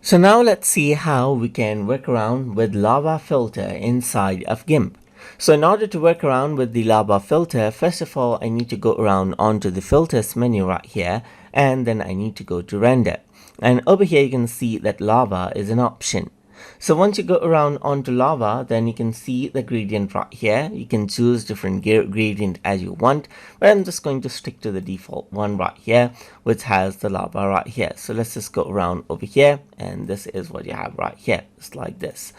So now let's see how we can work around with lava filter inside of GIMP. So in order to work around with the lava filter, first of all, I need to go around onto the filters menu right here, and then I need to go to render. And over here you can see that lava is an option. So once you go around onto lava, then you can see the gradient right here. You can choose different gradient as you want, but I'm just going to stick to the default one right here, which has the lava right here. So let's just go around over here, and this is what you have right here. It's like this.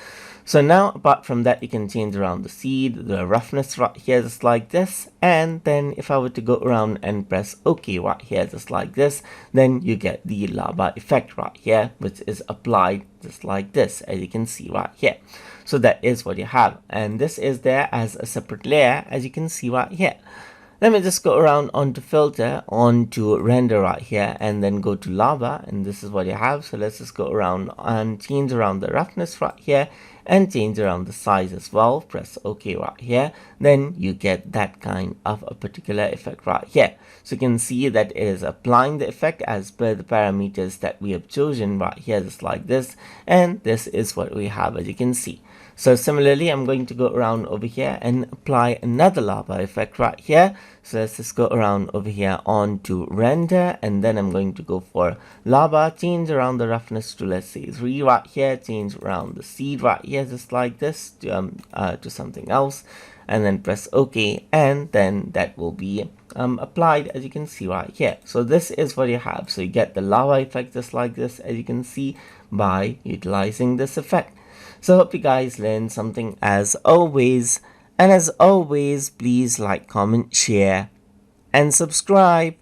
So now apart from that, you can change around the seed, the roughness right here just like this, and then if I were to go around and press OK right here just like this, then you get the lava effect right here, which is applied just like this, as you can see right here. So that is what you have, and this is there as a separate layer, as you can see right here. Let me just go around onto filter, onto render right here, and then go to lava, and this is what you have. So let's just go around and change around the roughness right here and change around the size as well. Press OK right here, then you get that kind of a particular effect right here. So you can see that it is applying the effect as per the parameters that we have chosen right here, just like this, and this is what we have, as you can see. So similarly, I'm going to go around over here and apply another lava effect right here. So let's just go around over here onto render, and then I'm going to go for lava, change around the roughness to, let's say, 3 right here, change around the seed right here just like this to something else, and then press OK, and then that will be applied, as you can see right here. So this is what you have. So you get the lava effect just like this, as you can see, by utilizing this effect. So hope you guys learned something as always, and as always, please like, comment, share, and subscribe.